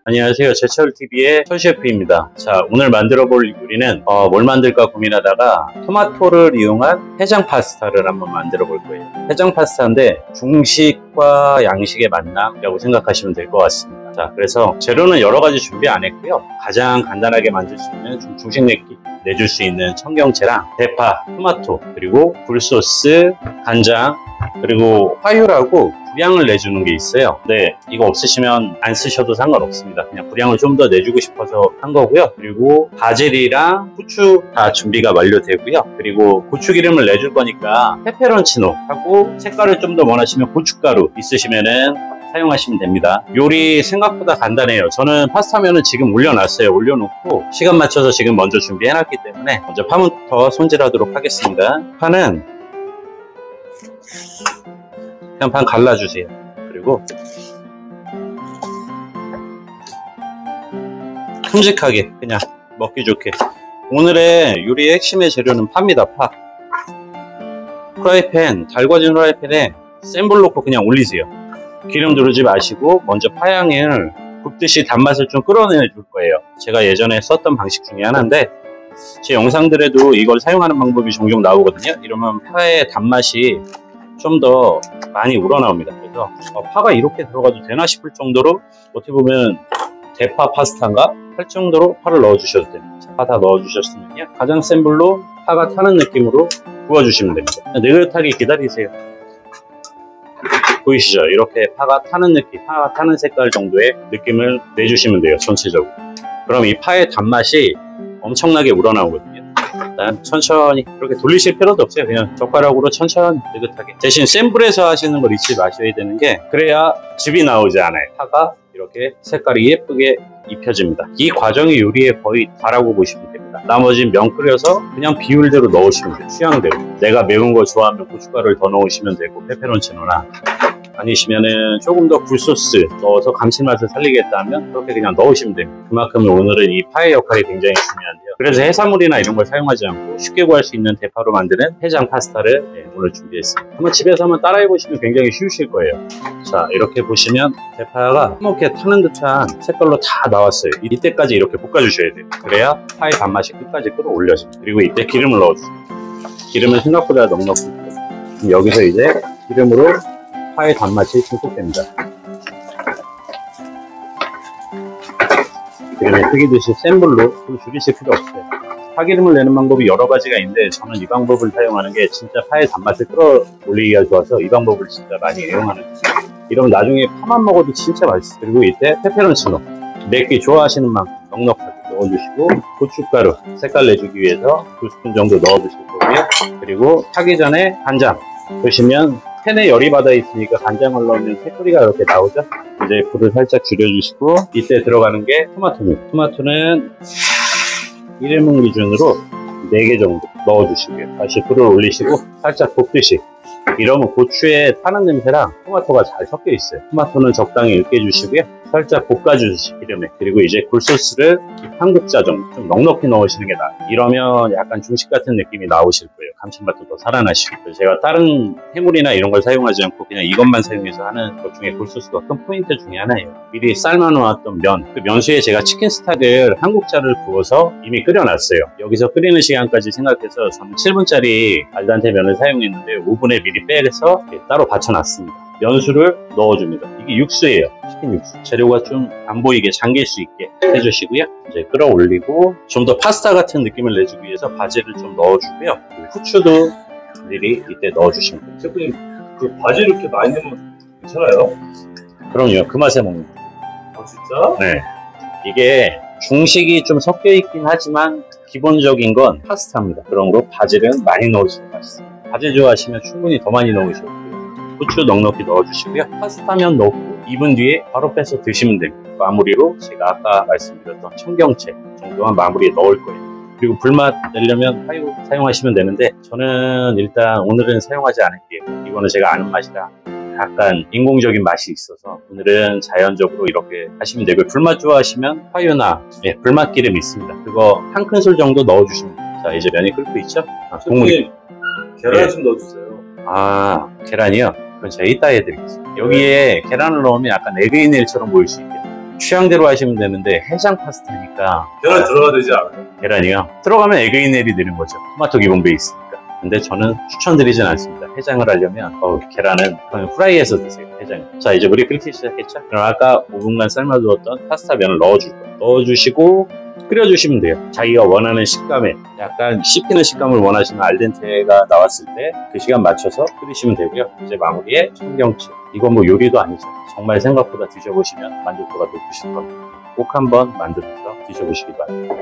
안녕하세요. 제철TV의 천셰프입니다. 자, 오늘 만들어 볼 요리는 뭘 만들까 고민하다가 토마토를 이용한 해장 파스타를 한번 만들어 볼 거예요. 해장 파스타인데 중식과 양식의 만남이라고 생각하시면 될 것 같습니다. 자, 그래서 재료는 여러 가지 준비 안 했고요. 가장 간단하게 만들 수 있는 중식 느낌 내줄 수 있는 청경채랑 대파, 토마토, 그리고 굴소스, 간장, 그리고 화유라고 불향을 내주는 게 있어요. 근데 이거 없으시면 안 쓰셔도 상관없습니다. 그냥 불향을 좀 더 내주고 싶어서 한 거고요. 그리고 바질이랑 후추 다 준비가 완료되고요. 그리고 고추기름을 내줄 거니까 페페론치노 하고 색깔을 좀 더 원하시면 고춧가루 있으시면은 사용하시면 됩니다. 요리 생각보다 간단해요. 저는 파스타면은 지금 올려놨어요. 올려놓고 시간 맞춰서 지금 먼저 준비해놨기 때문에 먼저 파부터 손질하도록 하겠습니다. 파는 그냥 반 갈라주세요. 그리고 큼직하게 그냥 먹기 좋게. 오늘의 요리의 핵심의 재료는 파입니다. 파. 프라이팬, 달궈진 프라이팬에 센 불 놓고 그냥 올리세요. 기름 두르지 마시고 먼저 파향을 굽듯이 단맛을 좀 끌어내 줄 거예요. 제가 예전에 썼던 방식 중에 하나인데 제 영상들에도 이걸 사용하는 방법이 종종 나오거든요. 이러면 파의 단맛이 좀 더 많이 우러나옵니다. 그래서 파가 이렇게 들어가도 되나 싶을 정도로 어떻게 보면 대파 파스타인가 할 정도로 파를 넣어주셔도 됩니다. 파 다 넣어주셨으면요, 가장 센 불로 파가 타는 느낌으로 구워주시면 됩니다. 느긋하게 기다리세요. 보이시죠? 이렇게 파가 타는 느낌, 파가 타는 색깔 정도의 느낌을 내주시면 돼요. 전체적으로. 그럼 이 파의 단맛이 엄청나게 우러나오거든요. 일단 천천히 이렇게 돌리실 필요도 없어요. 그냥 젓가락으로 천천히 느긋하게. 대신 센 불에서 하시는 걸 잊지 마셔야 되는 게, 그래야 즙이 나오지 않아요. 파가 이렇게 색깔이 예쁘게 입혀집니다. 이 과정이 요리에 거의 다라고 보시면 됩니다. 나머지는 면 끓여서 그냥 비율대로 넣으시면 돼요. 취향대로. 내가 매운 거 좋아하면 고춧가루를 더 넣으시면 되고, 페페론치노나 아니시면은 조금 더 굴소스 넣어서 감칠맛을 살리겠다 하면 그렇게 그냥 넣으시면 됩니다. 그만큼 오늘은 이 파의 역할이 굉장히 중요한데요. 그래서 해산물이나 이런 걸 사용하지 않고 쉽게 구할 수 있는 대파로 만드는 해장 파스타를 오늘 준비했습니다. 한번 집에서 한번 따라해 보시면 굉장히 쉬우실 거예요. 자, 이렇게 보시면 대파가 이렇게 타는 듯한 색깔로 다 나왔어요. 이때까지 이렇게 볶아주셔야 돼요. 그래야 파의 단맛이 끝까지 끌어올려집니다. 그리고 이때 기름을 넣어주세요. 기름은 생각보다 넉넉해요. 여기서 이제 기름으로 파의 단맛이 증폭됩니다. 기름에 튀기듯이 센 불로 불 줄이실 필요 없어요. 파기름을 내는 방법이 여러 가지가 있는데 저는 이 방법을 사용하는 게 진짜 파의 단맛을 끌어올리기가 좋아서 이 방법을 진짜 많이 애용하는 거예요. 이러면 나중에 파만 먹어도 진짜 맛있어요. 그리고 이때 페페론치노, 맵기 좋아하시는 만큼 넉넉하게 넣어주시고, 고춧가루 색깔 내주기 위해서 2스푼 정도 넣어주실 거고요. 그리고 타기 전에 간장. 보시면 팬에 열이 받아 있으니까 간장을 넣으면 새소리가 이렇게 나오죠. 이제 불을 살짝 줄여주시고, 이때 들어가는 게 토마토입니다. 토마토는 1인분 기준으로 4개 정도 넣어주시고요. 다시 불을 올리시고 살짝 볶듯이. 이러면 고추의 타는 냄새랑 토마토가 잘 섞여 있어요. 토마토는 적당히 으깨주시고요. 살짝 볶아주시고 기름에. 그리고 이제 굴소스를 한 국자 정도 좀 넉넉히 넣으시는 게 나아요. 이러면 약간 중식 같은 느낌이 나오실 거예요. 감칠맛도 더 살아나시고. 제가 다른 해물이나 이런 걸 사용하지 않고 그냥 이것만 사용해서 하는 것 중에 굴소스가 큰 포인트 중에 하나예요. 미리 삶아놓았던 면, 그 면수에 제가 치킨 스탁을 한 국자를 부어서 이미 끓여놨어요. 여기서 끓이는 시간까지 생각해서 저는 7분짜리 알단테 면을 사용했는데 5분에 미리 빼서 따로 받쳐놨습니다. 면수를 넣어줍니다. 이게 육수예요. 치킨 육수. 재료가 좀 안 보이게 잠길 수 있게 해주시고요. 이제 끌어올리고 좀 더 파스타 같은 느낌을 내주기 위해서 바질을 좀 넣어주고요. 후추도 미리 이때 넣어주시면 돼요. 셰프님, 그 바질 이렇게 많이 넣으면 괜찮아요? 그럼요. 그 맛에 먹는 거예요. 아, 진짜? 네. 이게 중식이 좀 섞여 있긴 하지만 기본적인 건 파스타입니다. 그런 거 바질은 많이 넣으시면 맛있어요. 바질 좋아하시면 충분히 더 많이 넣으셔도 돼요. 후추 넉넉히 넣어주시고요. 파스타면 넣고 2분 뒤에 바로 빼서 드시면 됩니다. 마무리로 제가 아까 말씀드렸던 청경채 정도만 마무리에 넣을 거예요. 그리고 불맛 내려면 화유 사용하시면 되는데 저는 일단 오늘은 사용하지 않을게요. 이거는 제가 아는 맛이라 약간 인공적인 맛이 있어서 오늘은 자연적으로 이렇게 하시면 되고, 불맛 좋아하시면 화유나 불맛 기름 있습니다. 그거 한 큰술 정도 넣어주시면 됩니다. 자, 이제 면이 끓고 있죠? 셰프님, 계란 좀 넣어주세요. 계란이요? 그건 제가 이따 해드리겠습니다. 여기에 계란을 넣으면 약간 에그인일처럼 보일 수 있게 취향대로 하시면 되는데 해장 파스타니까 계란 들어가야 되지 않아요? 계란이요? 들어가면 에그이넬이 되는 거죠. 토마토 기본 베이스니까. 근데 저는 추천드리진 않습니다. 해장을 하려면 계란은 그냥 후라이해서 드세요. 해장. 자, 이제 물이 끓기 시작했죠? 그럼 아까 5분간 삶아두었던 파스타 면을 넣어줄 거예요. 넣어주시고 끓여주시면 돼요. 자기가 원하는 식감에 약간 씹히는 식감을 원하시는 알덴테가 나왔을 때 그 시간 맞춰서 끓이시면 되고요. 이제 마무리에 청경채. 이건 뭐 요리도 아니죠. 정말 생각보다 드셔보시면 만족도가 높으실 겁니다. 꼭 한번 만들어서 드셔보시기 바랍니다.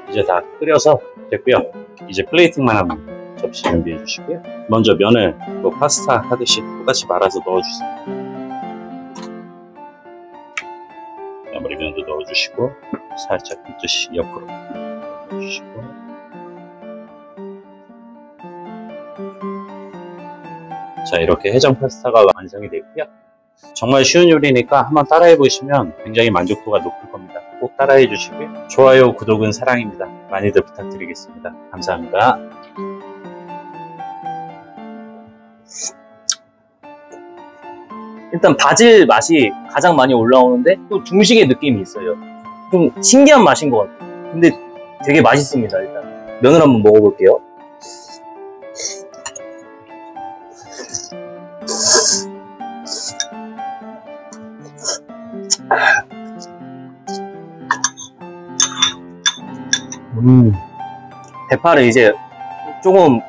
이제 다 끓여서 됐고요. 이제 플레이팅만 합니다. 접시 준비해 주시고요. 먼저 면을 뭐 파스타 하듯이 똑같이 말아서 넣어주세요. 나머지 면도 넣어주시고 살짝 붓듯이 옆으로 넣어주시고 자, 이렇게 해장 파스타가 완성이 됐고요. 정말 쉬운 요리니까 한번 따라해 보시면 굉장히 만족도가 높을 겁니다. 꼭 따라해 주시고요. 좋아요, 구독은 사랑입니다. 많이들 부탁드리겠습니다. 감사합니다. 일단 바질 맛이 가장 많이 올라오는데 또 중식의 느낌이 있어요. 좀 신기한 맛인 것 같아요. 근데 되게 맛있습니다. 일단 면을 한번 먹어볼게요. 대파를 이제 조금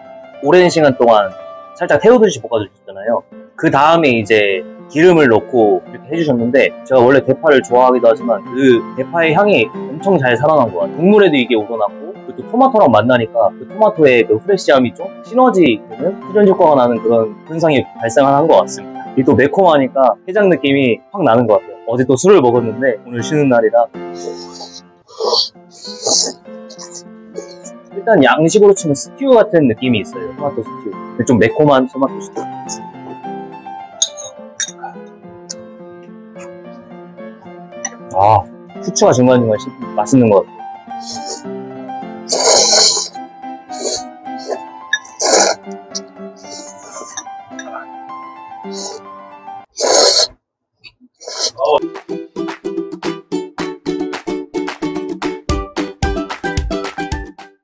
오랜 시간 동안 살짝 태우듯이 볶아주셨잖아요. 그 다음에 이제 기름을 넣고 이렇게 해주셨는데 제가 원래 대파를 좋아하기도 하지만 그 대파의 향이 엄청 잘 살아난 것 같아요. 국물에도 이게 우러났고 또 토마토랑 만나니까 그 토마토의 그 프레시함이 좀 시너지되는 퓨전 효과가 나는 그런 현상이 발생한 것 같습니다. 이게 또 매콤하니까 해장 느낌이 확 나는 것 같아요. 어제 또 술을 먹었는데 오늘 쉬는 날이라 일단 양식으로 치면 스튜 같은 느낌이 있어요. 토마토 스튜. 근데 좀 매콤한 토마토 스튜. 아, 후추가 중간중간 맛있는 것 같아요.